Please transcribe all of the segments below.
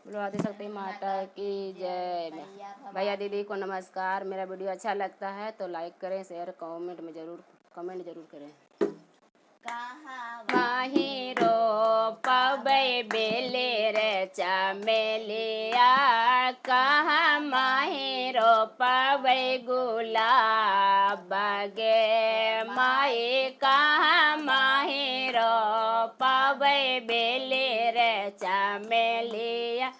बोलो आदिशक्ति माता की जय। भैया दीदी को नमस्कार। मेरा वीडियो अच्छा लगता है तो लाइक करें, शेयर, कमेंट जरूर करें। माहिरो पबै बेले रे चमेलिया, कहाँ माहिरो पबै गुलाब गे माई, कहाँ माहिरो पबै बेले रे चमेलिया,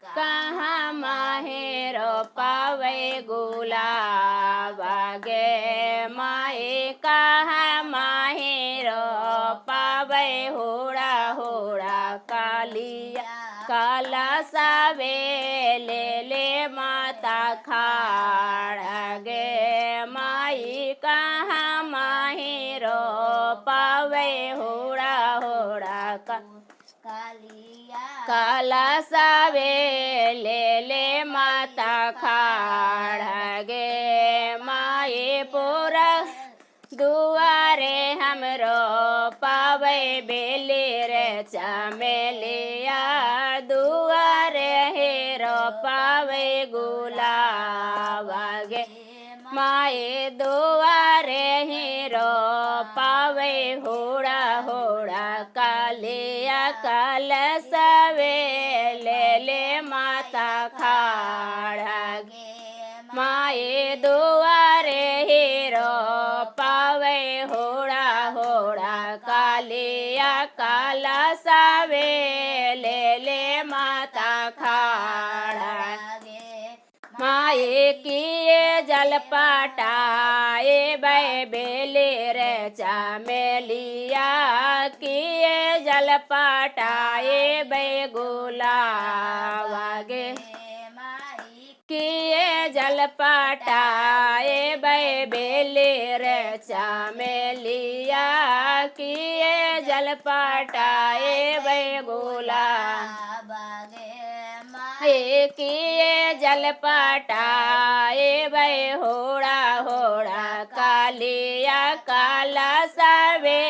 कहाँ माहिरो पबै गुलाब गे माई, कहाँ माहिरो पबै हुड़ा हुड़ा कालिया, काला सावे ले माता खाड़ गे माई, कहाँ माहिरो पबै हुड़ा हुड़ा काला सावे ले माता खाड़ गे माई, पूरा दुआरे हमरो पावे बेले रे चमेलिया, दुआरे हेरो पावे गुलाब गे माई, दुआरे हेरो पावे हुड़ा हुड़ा कालिया, काल सवे ले माता खाड़ गे माई, दुआरे हेरो पावे हुड़ा हुड़ा कालिया, काला सावे ले माता खाड़ गे माई, किए जल पटाए बै बेले रे चमेलिया, किए जल पटाए बै गुलाब गे किए जल पटाए बै बेले रे चमेलिया, किए जल पटाए बै गुलाब गे किए जल पटाए बै होड़ा होड़ा कालिया, काला सवे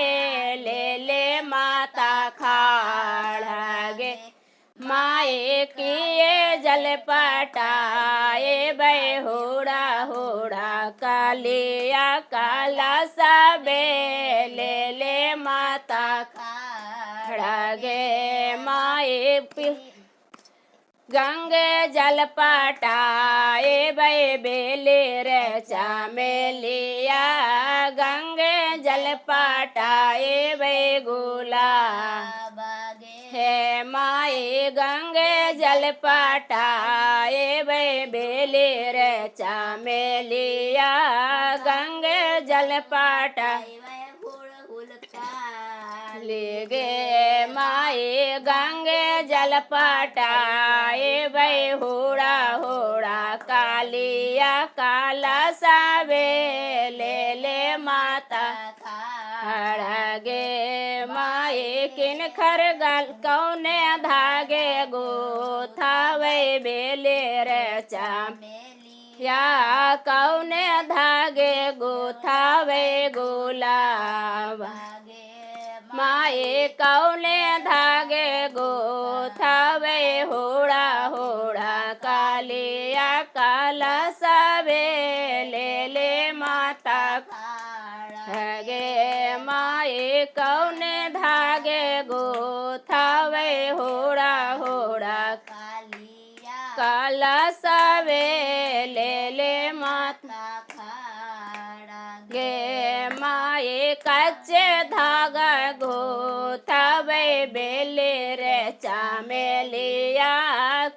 ले माता खाड़ गे माए, किए जल पटाए बै होड़ा होड़ा कालिया, काला सबे ले माता खाड़ गे माए, गंगे जल पटाए बै बेले रे चमेलिया, गंगे जल पटाए बै गुलाब हे माई, गंगे जल पटाए बै बेले रे चमेलिया, गंगे जल पटाए ले गे माई, गंगे जल पटाए बै हुड़ा हुड़ा कालिया, काला सावे ले माता खाड़ गे माई, किन खर गल कौने धागे गोथावे बेले रे चमेलिया, कौने धागे गोथावे गुलाब माए, कौने धागे गोथावे हुड़ा हुड़ा कालिया, काला सवे ले माता खाड़ गे माए, कौने धागे गोथावे हुड़ा हुड़ा कालिया, काला सवे ले माता खाड़ गे माए, कच्चे धागा गोथावे बेले रे चमेलिया,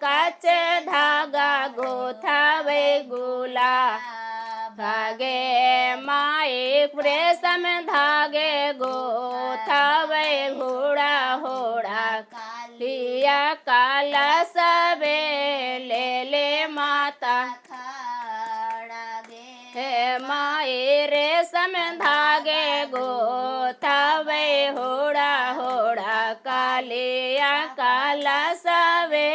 कच्चे धागा गोथावे गुलाब गे माई, रेशम धागे गोथावे हुड़ा हुड़ा कालिया, काला सबे ले माता हे माई, रेशम धागे गोथावे हुड़ा हुड़ा कालिया, काला सवे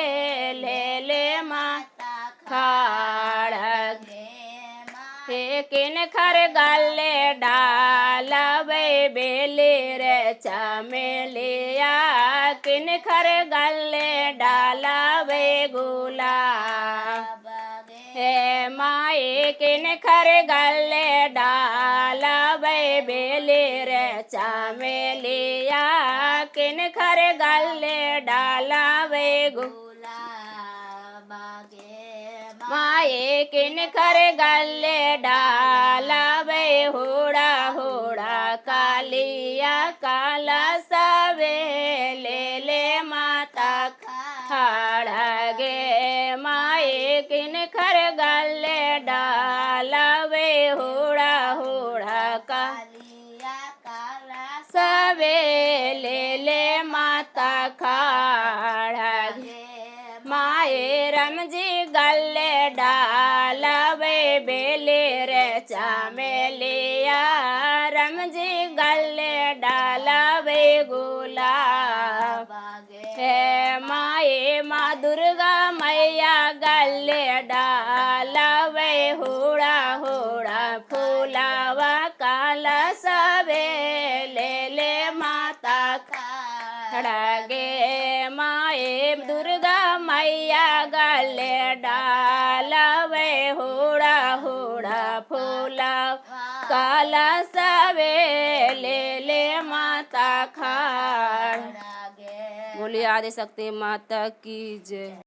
ले माता खाड़ गे हे किन खर गले डालवे बेले रे चमेलिया किन खर गले डालवे गुलाब हे माए किन खर गले डालवे बेले रे चमेलिया किन खर गले डालवे गुलाब माए किन खर गले डालवे होड़ा होड़ा कालिया काला सवे ले माता खाड़ा गे माए किन खर गले डालवे होड़ा होड़ा कालिया काला सवे ले माता खाड़ा गे माए रमजी गले डालवे बेले रे चमेलिया रमजी गले डालवे गुलाब हे माए माँ दुर्गा मैया गले डालवे होड़ा होड़ा फूलावा काला सवे ले माता खड़ा गे माए दुर्गा मैया गले डालवे होड़ा होड़ा फूला काला सवे ले माता खाड़। बोलिए आदिशक्ति माता की जय।